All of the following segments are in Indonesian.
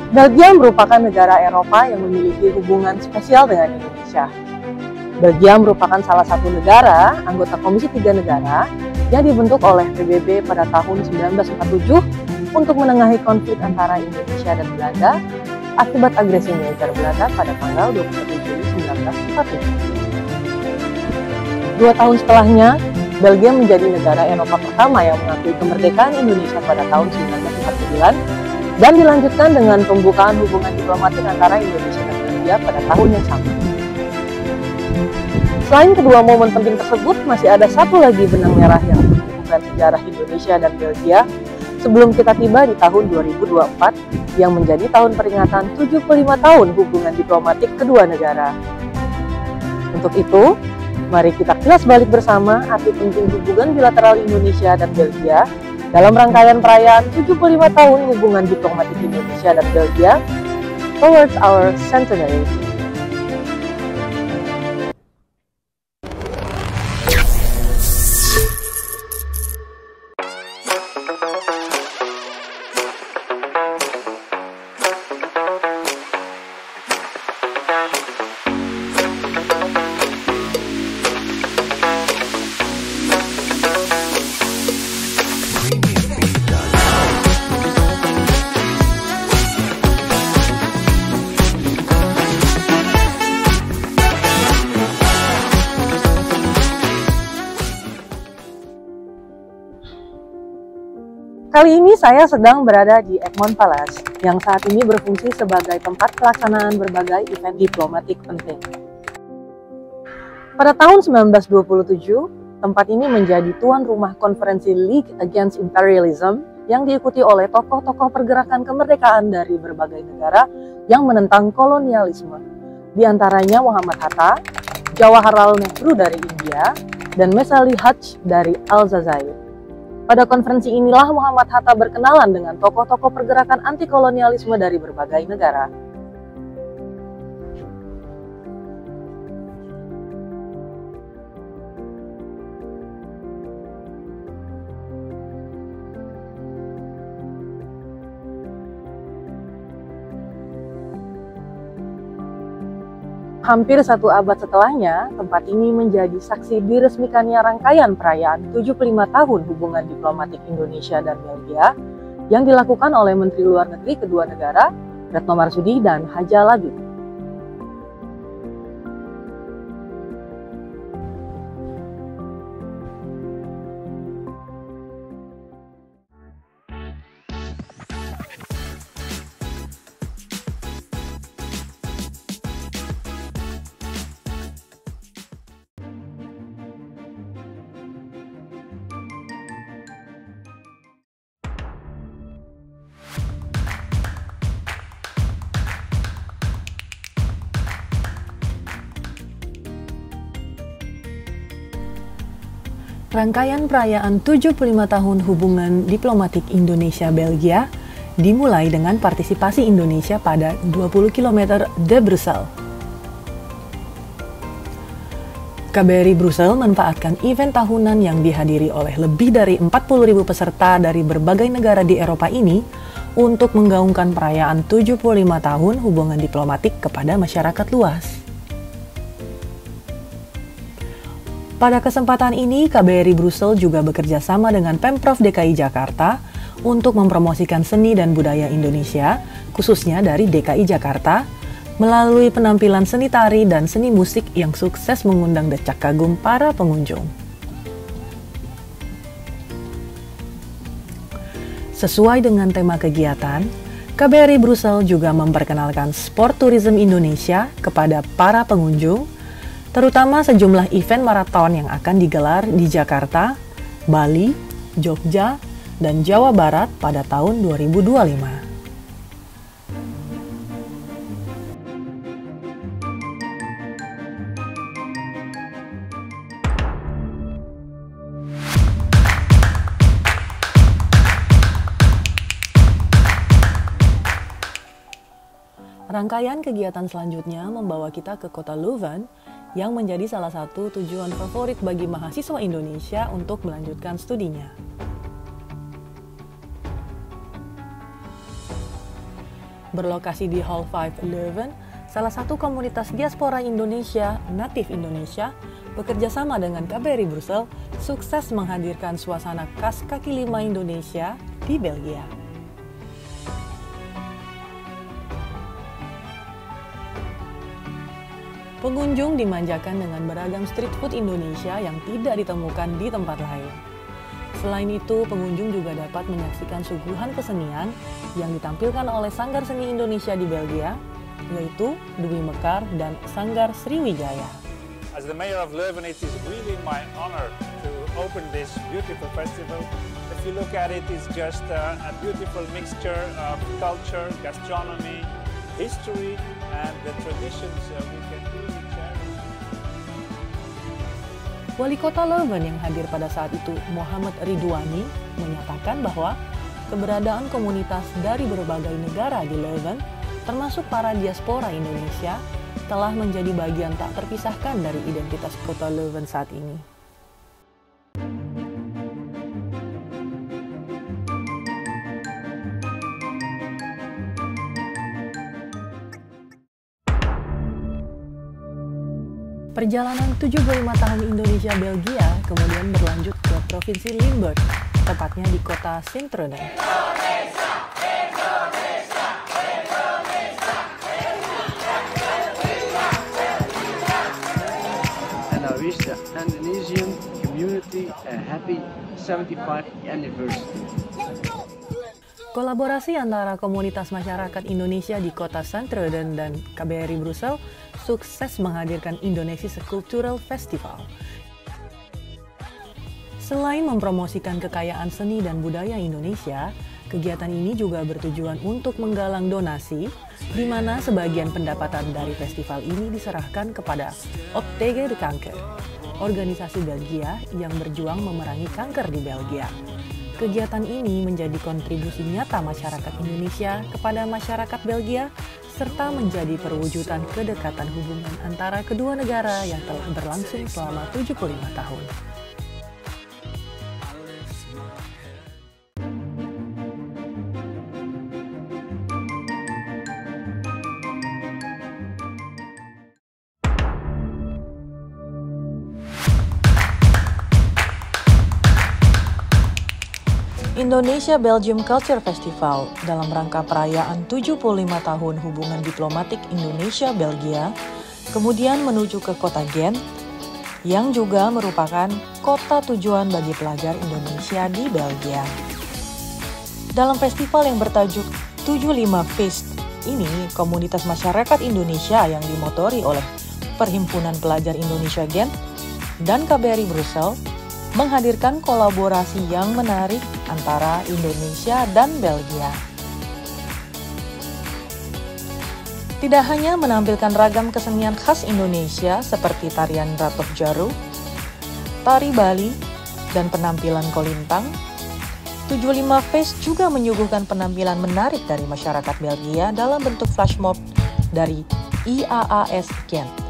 Belgia merupakan negara Eropa yang memiliki hubungan spesial dengan Indonesia. Belgia merupakan salah satu negara anggota Komisi 3 Negara yang dibentuk oleh PBB pada tahun 1947 untuk menengahi konflik antara Indonesia dan Belanda akibat agresi militer Belanda pada tanggal 21 Juli 1945. 2 tahun setelahnya, Belgia menjadi negara Eropa pertama yang mengakui kemerdekaan Indonesia pada tahun 1949 dan dilanjutkan dengan pembukaan hubungan diplomatik antara Indonesia dan Belgia pada tahun yang sama. Selain kedua momen penting tersebut, masih ada satu lagi benang merah yang menghubungkan sejarah Indonesia dan Belgia sebelum kita tiba di tahun 2024 yang menjadi tahun peringatan 75 tahun hubungan diplomatik kedua negara. Untuk itu, mari kita kilas balik bersama arti penting hubungan bilateral Indonesia dan Belgia dalam rangkaian perayaan 75 tahun hubungan diplomatik Indonesia dan Belgia towards our centenary. Kali ini saya sedang berada di Egmont Palace, yang saat ini berfungsi sebagai tempat pelaksanaan berbagai event diplomatik penting. Pada tahun 1927, tempat ini menjadi tuan rumah konferensi League Against Imperialism yang diikuti oleh tokoh-tokoh pergerakan kemerdekaan dari berbagai negara yang menentang kolonialisme, di antaranya Muhammad Hatta, Jawaharlal Nehru dari India, dan Messali Hadj dari Aljazair. Pada konferensi inilah Muhammad Hatta berkenalan dengan tokoh-tokoh pergerakan anti-kolonialisme dari berbagai negara. Hampir 1 abad setelahnya, tempat ini menjadi saksi diresmikannya rangkaian perayaan 75 tahun hubungan diplomatik Indonesia dan Belgia yang dilakukan oleh Menteri Luar Negeri kedua negara, Retno Marsudi dan Hadja Labib. Rangkaian perayaan 75 tahun hubungan diplomatik Indonesia-Belgia dimulai dengan partisipasi Indonesia pada 20 km de Brussels. KBRI Brussels manfaatkan event tahunan yang dihadiri oleh lebih dari 40.000 peserta dari berbagai negara di Eropa ini untuk menggaungkan perayaan 75 tahun hubungan diplomatik kepada masyarakat luas. Pada kesempatan ini, KBRI Brussels juga bekerja sama dengan Pemprov DKI Jakarta untuk mempromosikan seni dan budaya Indonesia, khususnya dari DKI Jakarta, melalui penampilan seni tari dan seni musik yang sukses mengundang decak kagum para pengunjung. Sesuai dengan tema kegiatan, KBRI Brussels juga memperkenalkan sport tourism Indonesia kepada para pengunjung, terutama sejumlah event maraton yang akan digelar di Jakarta, Bali, Jogja, dan Jawa Barat pada tahun 2025. Rangkaian kegiatan selanjutnya membawa kita ke kota Leuven yang menjadi salah satu tujuan favorit bagi mahasiswa Indonesia untuk melanjutkan studinya. Berlokasi di Hall 5 Leuven, salah satu komunitas diaspora Indonesia, Natif Indonesia, bekerja sama dengan KBRI Brussel, sukses menghadirkan suasana khas kaki lima Indonesia di Belgia. Pengunjung dimanjakan dengan beragam street food Indonesia yang tidak ditemukan di tempat lain. Selain itu, pengunjung juga dapat menyaksikan suguhan kesenian yang ditampilkan oleh Sanggar Seni Indonesia di Belgia, yaitu Dwi Mekar dan Sanggar Sriwijaya. As the mayor of Leuven, it is really my honor to open this beautiful festival. If you look at it, it's just a beautiful mixture of culture, gastronomy, history, and the traditions we can really cherish. Wali Kota Leuven yang hadir pada saat itu, Muhammad Ridwani, menyatakan bahwa keberadaan komunitas dari berbagai negara di Leuven, termasuk para diaspora Indonesia, telah menjadi bagian tak terpisahkan dari identitas kota Leuven saat ini. Perjalanan 75 tahun Indonesia Belgia kemudian berlanjut ke Provinsi Limburg, tepatnya di kota Sint-Truiden. And I wish the Indonesian community a happy 75th anniversary. Kolaborasi antara komunitas masyarakat Indonesia di kota Sint-Truiden dan KBRI Brussel sukses menghadirkan Indonesia's Cultural Festival. Selain mempromosikan kekayaan seni dan budaya Indonesia, kegiatan ini juga bertujuan untuk menggalang donasi, di mana sebagian pendapatan dari festival ini diserahkan kepada Op tegen de Kanker, organisasi Belgia yang berjuang memerangi kanker di Belgia. Kegiatan ini menjadi kontribusi nyata masyarakat Indonesia kepada masyarakat Belgia, serta menjadi perwujudan kedekatan hubungan antara kedua negara yang telah berlangsung selama 75 tahun. Indonesia-Belgium Culture Festival dalam rangka perayaan 75 tahun hubungan diplomatik Indonesia-Belgia kemudian menuju ke kota Ghent yang juga merupakan kota tujuan bagi pelajar Indonesia di Belgia. Dalam festival yang bertajuk 75 Feest ini, komunitas masyarakat Indonesia yang dimotori oleh Perhimpunan Pelajar Indonesia Ghent dan KBRI Brussel menghadirkan kolaborasi yang menarik antara Indonesia dan Belgia. Tidak hanya menampilkan ragam kesenian khas Indonesia seperti tarian Ratok Jaru, tari Bali, dan penampilan kolintang, 75 Feest juga menyuguhkan penampilan menarik dari masyarakat Belgia dalam bentuk flash mob dari IAAS Ghent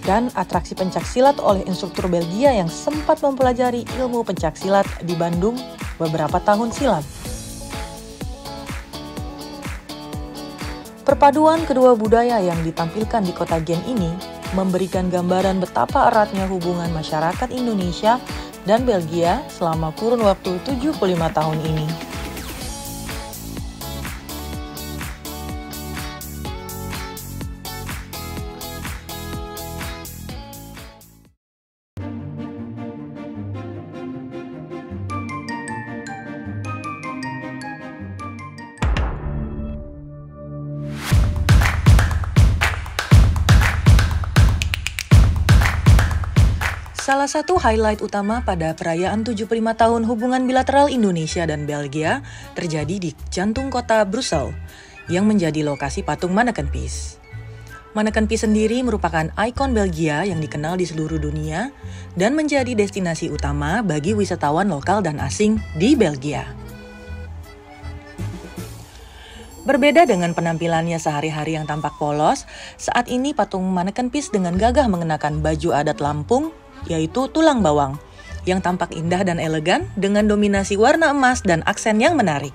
dan atraksi pencaksilat oleh instruktur Belgia yang sempat mempelajari ilmu pencaksilat di Bandung beberapa tahun silam. Perpaduan kedua budaya yang ditampilkan di kota Ghent ini memberikan gambaran betapa eratnya hubungan masyarakat Indonesia dan Belgia selama kurun waktu 75 tahun ini. Salah satu highlight utama pada perayaan 75 tahun hubungan bilateral Indonesia dan Belgia terjadi di jantung kota Brussel, yang menjadi lokasi patung Manneken Pis. Manneken Pis sendiri merupakan ikon Belgia yang dikenal di seluruh dunia dan menjadi destinasi utama bagi wisatawan lokal dan asing di Belgia. Berbeda dengan penampilannya sehari-hari yang tampak polos, saat ini patung Manneken Pis dengan gagah mengenakan baju adat Lampung, yaitu tulang bawang, yang tampak indah dan elegan dengan dominasi warna emas dan aksen yang menarik.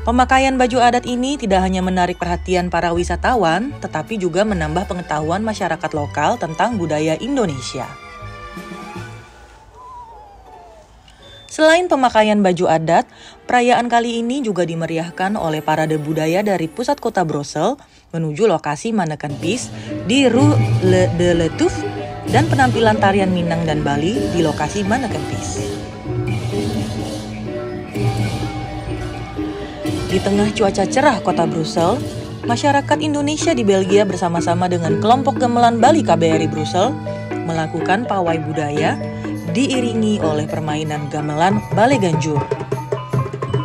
Pemakaian baju adat ini tidak hanya menarik perhatian para wisatawan, tetapi juga menambah pengetahuan masyarakat lokal tentang budaya Indonesia. Selain pemakaian baju adat, perayaan kali ini juga dimeriahkan oleh parade budaya dari pusat kota Brussels menuju lokasi Manneken-Pis di Rue de l'Étoile dan penampilan tarian Minang dan Bali di lokasi Manneken-Pis. Di tengah cuaca cerah kota Brussels, masyarakat Indonesia di Belgia bersama-sama dengan kelompok gamelan Bali KBRI Brussels melakukan pawai budaya diiringi oleh permainan gamelan Bale Ganjur.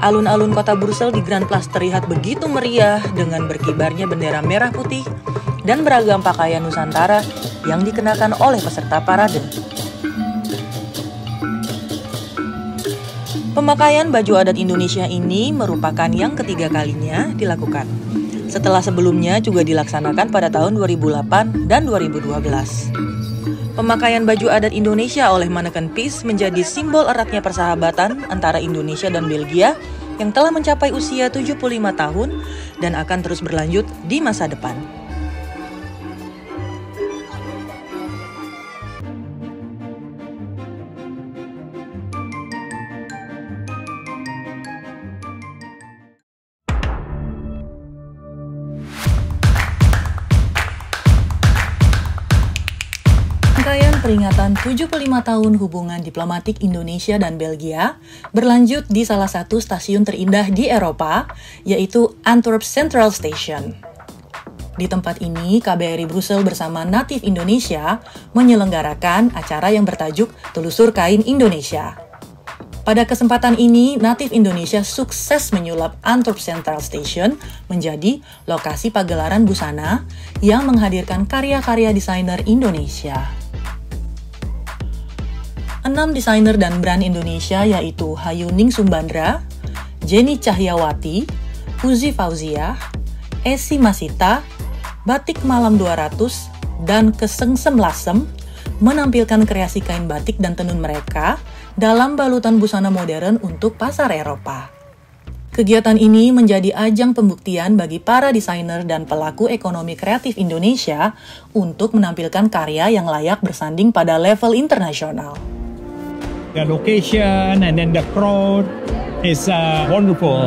Alun-alun kota Brussels di Grand Place terlihat begitu meriah dengan berkibarnya bendera merah putih dan beragam pakaian Nusantara yang dikenakan oleh peserta parade. Pemakaian baju adat Indonesia ini merupakan yang ketiga kalinya dilakukan. Setelah sebelumnya juga dilaksanakan pada tahun 2008 dan 2012. Pemakaian baju adat Indonesia oleh Manneken-Pis menjadi simbol eratnya persahabatan antara Indonesia dan Belgia yang telah mencapai usia 75 tahun dan akan terus berlanjut di masa depan. Rangkaian peringatan 75 tahun hubungan diplomatik Indonesia dan Belgia berlanjut di salah satu stasiun terindah di Eropa, yaitu Antwerp Central Station. Di tempat ini, KBRI Brussels bersama Natif Indonesia menyelenggarakan acara yang bertajuk Telusur Kain Indonesia. Pada kesempatan ini, Natif Indonesia sukses menyulap Antwerp Central Station menjadi lokasi pagelaran busana yang menghadirkan karya-karya desainer Indonesia. 6 desainer dan brand Indonesia yaitu Hayuning Sumbandra, Jenny Cahyawati, Uzi Fauziah, Esi Masita, Batik Malam 200, dan Kesengsem Lasem menampilkan kreasi kain batik dan tenun mereka dalam balutan busana modern untuk pasar Eropa. Kegiatan ini menjadi ajang pembuktian bagi para desainer dan pelaku ekonomi kreatif Indonesia untuk menampilkan karya yang layak bersanding pada level internasional. The location and then the crowd is wonderful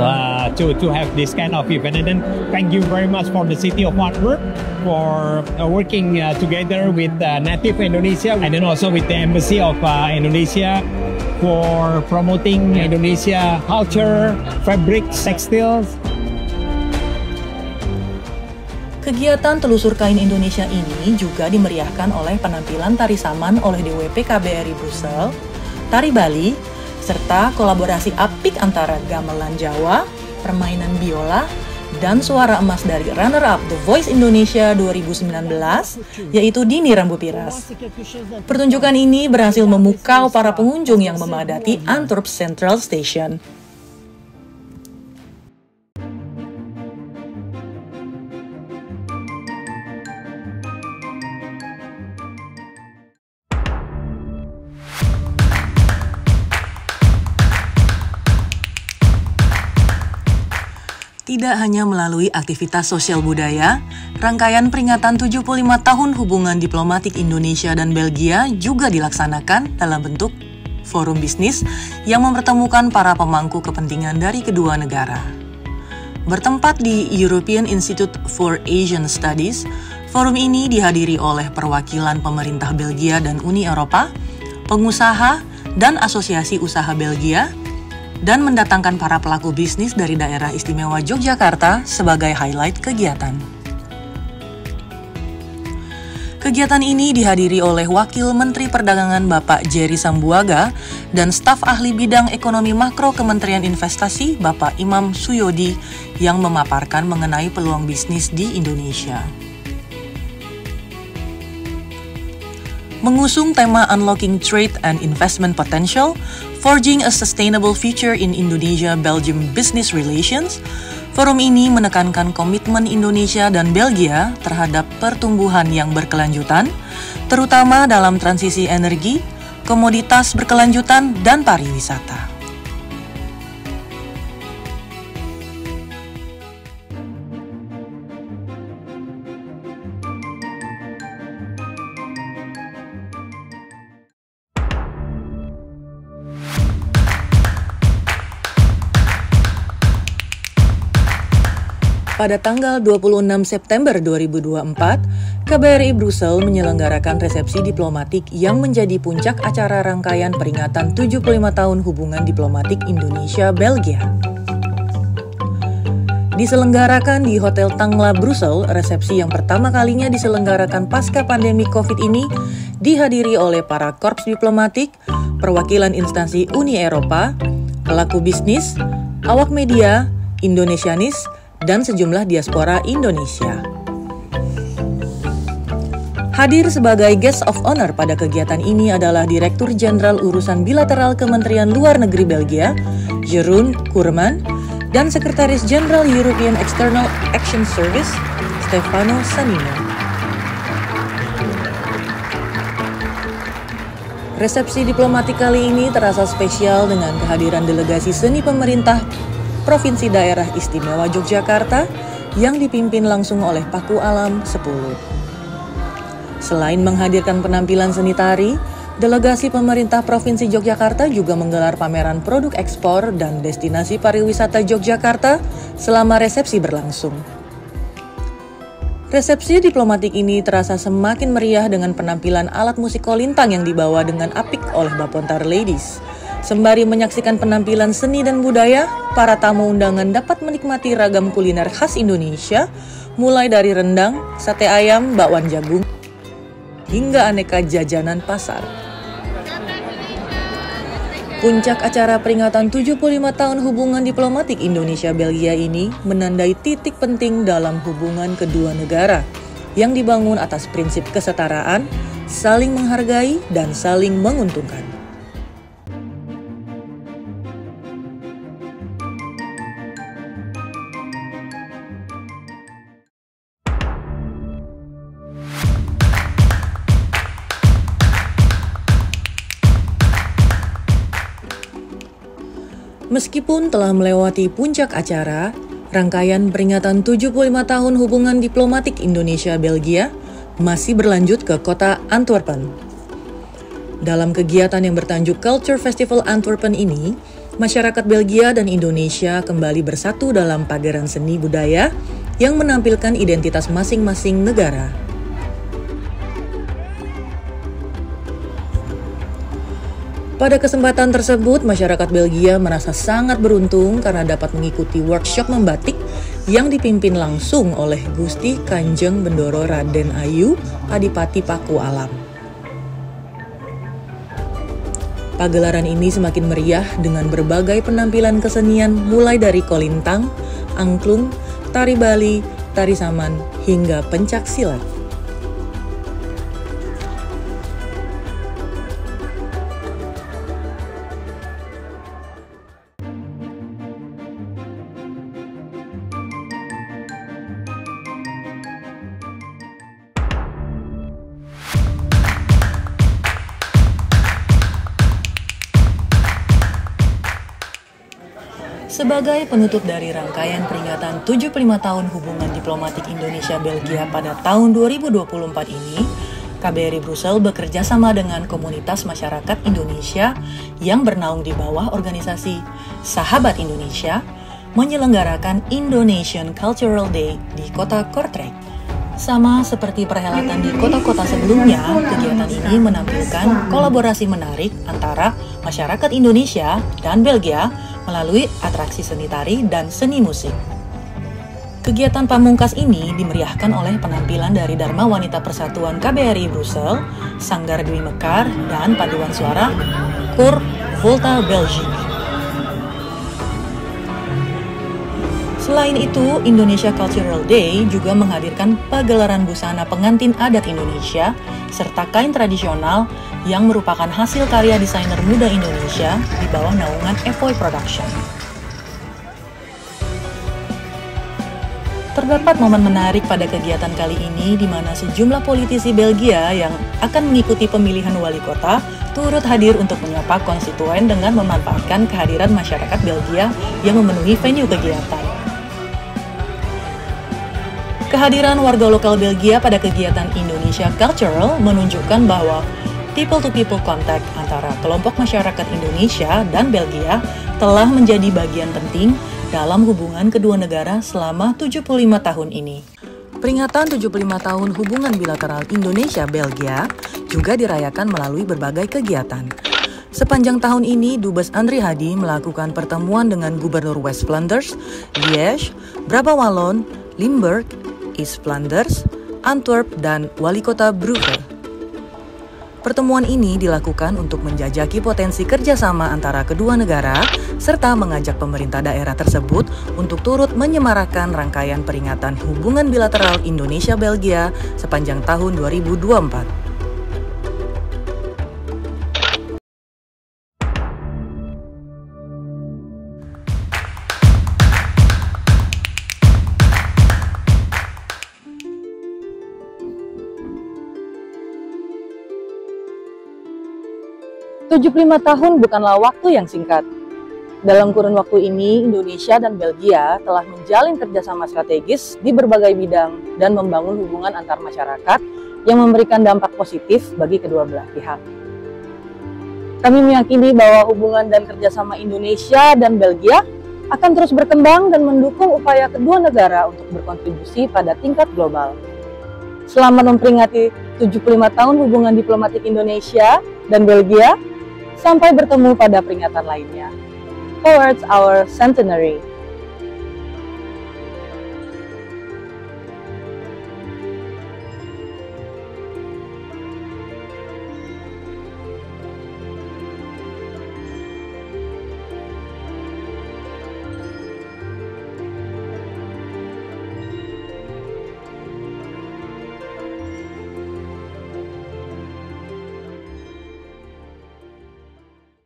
to have this kind of event. And then thank you very much for the City of Antwerp for working together with Native Indonesia and then also with the Embassy of Indonesia for promoting Indonesia culture, fabrics, textiles. Kegiatan Telusur Kain Indonesia ini juga dimeriahkan oleh penampilan tari saman oleh DWP KBRI Brussels, tari Bali, serta kolaborasi apik antara gamelan Jawa, permainan biola, dan suara emas dari runner-up The Voice Indonesia 2019, yaitu Dini Rambu Piras. Pertunjukan ini berhasil memukau para pengunjung yang memadati Antwerp Central Station. Tidak hanya melalui aktivitas sosial budaya, rangkaian peringatan 75 tahun hubungan diplomatik Indonesia dan Belgia juga dilaksanakan dalam bentuk forum bisnis yang mempertemukan para pemangku kepentingan dari kedua negara. Bertempat di European Institute for Asian Studies, forum ini dihadiri oleh perwakilan pemerintah Belgia dan Uni Eropa, pengusaha, dan asosiasi usaha Belgia, dan mendatangkan para pelaku bisnis dari daerah istimewa Yogyakarta sebagai highlight kegiatan. Kegiatan ini dihadiri oleh Wakil Menteri Perdagangan Bapak Jerry Sambuaga dan staf ahli bidang ekonomi makro Kementerian Investasi Bapak Imam Suyodi yang memaparkan mengenai peluang bisnis di Indonesia. Mengusung tema Unlocking Trade and Investment Potential, Forging a Sustainable Future in Indonesia-Belgium Business Relations, forum ini menekankan komitmen Indonesia dan Belgia terhadap pertumbuhan yang berkelanjutan, terutama dalam transisi energi, komoditas berkelanjutan, dan pariwisata. Pada tanggal 26 September 2024, KBRI Brussels menyelenggarakan resepsi diplomatik yang menjadi puncak acara rangkaian peringatan 75 tahun hubungan diplomatik Indonesia-Belgia. Diselenggarakan di Hotel Tangla, Brussels, resepsi yang pertama kalinya diselenggarakan pasca pandemi COVID ini dihadiri oleh para korps diplomatik, perwakilan instansi Uni Eropa, pelaku bisnis, awak media, Indonesianis, dan sejumlah diaspora Indonesia. Hadir sebagai guest of honor pada kegiatan ini adalah Direktur Jenderal Urusan Bilateral Kementerian Luar Negeri Belgia, Jeroen Koerman, dan Sekretaris Jenderal European External Action Service, Stefano Sannino. Resepsi diplomatik kali ini terasa spesial dengan kehadiran delegasi seni pemerintah Provinsi Daerah Istimewa Yogyakarta yang dipimpin langsung oleh Paku Alam 10. Selain menghadirkan penampilan seni tari, delegasi pemerintah Provinsi Yogyakarta juga menggelar pameran produk ekspor dan destinasi pariwisata Yogyakarta selama resepsi berlangsung. Resepsi diplomatik ini terasa semakin meriah dengan penampilan alat musik kolintang yang dibawa dengan apik oleh Bapontar Ladies. Sembari menyaksikan penampilan seni dan budaya, para tamu undangan dapat menikmati ragam kuliner khas Indonesia, mulai dari rendang, sate ayam, bakwan jagung, hingga aneka jajanan pasar. Puncak acara peringatan 75 tahun hubungan diplomatik Indonesia-Belgia ini menandai titik penting dalam hubungan kedua negara yang dibangun atas prinsip kesetaraan, saling menghargai, dan saling menguntungkan. Meskipun telah melewati puncak acara, rangkaian peringatan 75 tahun hubungan diplomatik Indonesia-Belgia masih berlanjut ke kota Antwerpen. Dalam kegiatan yang bertajuk Culture Festival Antwerpen ini, masyarakat Belgia dan Indonesia kembali bersatu dalam pageran seni budaya yang menampilkan identitas masing-masing negara. Pada kesempatan tersebut, masyarakat Belgia merasa sangat beruntung karena dapat mengikuti workshop membatik yang dipimpin langsung oleh Gusti Kanjeng Bendoro Raden Ayu Adipati Paku Alam. Pagelaran ini semakin meriah dengan berbagai penampilan kesenian mulai dari kolintang, angklung, tari Bali, tari Saman, hingga pencak silat. Sebagai penutup dari rangkaian peringatan 75 tahun hubungan diplomatik Indonesia-Belgia pada tahun 2024 ini, KBRI Brussels bekerja sama dengan komunitas masyarakat Indonesia yang bernaung di bawah organisasi Sahabat Indonesia menyelenggarakan Indonesian Cultural Day di kota Kortrijk. Sama seperti perhelatan di kota-kota sebelumnya, kegiatan ini menampilkan kolaborasi menarik antara masyarakat Indonesia dan Belgia melalui atraksi seni tari dan seni musik. Kegiatan pamungkas ini dimeriahkan oleh penampilan dari Dharma Wanita Persatuan KBRI Brussels, Sanggar Dwi Mekar, dan paduan suara Koor Volta Belgique. Selain itu, Indonesia Cultural Day juga menghadirkan pagelaran busana pengantin adat Indonesia serta kain tradisional yang merupakan hasil karya desainer muda Indonesia di bawah naungan Evoy Production. Terdapat momen menarik pada kegiatan kali ini di mana sejumlah politisi Belgia yang akan mengikuti pemilihan wali kota turut hadir untuk menyapa konstituen dengan memanfaatkan kehadiran masyarakat Belgia yang memenuhi venue kegiatan. Kehadiran warga lokal Belgia pada kegiatan Indonesia Cultural menunjukkan bahwa people-to-people contact antara kelompok masyarakat Indonesia dan Belgia telah menjadi bagian penting dalam hubungan kedua negara selama 75 tahun ini. Peringatan 75 tahun hubungan bilateral Indonesia-Belgia juga dirayakan melalui berbagai kegiatan. Sepanjang tahun ini, Dubes Andri Hadi melakukan pertemuan dengan Gubernur West Flanders, Liège, Brabant Wallon, Limburg, East Flanders, Antwerp, dan Wali Kota Brugge. Pertemuan ini dilakukan untuk menjajaki potensi kerjasama antara kedua negara, serta mengajak pemerintah daerah tersebut untuk turut menyemarakan rangkaian peringatan hubungan bilateral Indonesia-Belgia sepanjang tahun 2024. "75 tahun bukanlah waktu yang singkat. Dalam kurun waktu ini, Indonesia dan Belgia telah menjalin kerjasama strategis di berbagai bidang dan membangun hubungan antar masyarakat yang memberikan dampak positif bagi kedua belah pihak. Kami meyakini bahwa hubungan dan kerjasama Indonesia dan Belgia akan terus berkembang dan mendukung upaya kedua negara untuk berkontribusi pada tingkat global. Selamat memperingati 75 tahun hubungan diplomatik Indonesia dan Belgia. Sampai bertemu pada peringatan lainnya. Towards our centenary.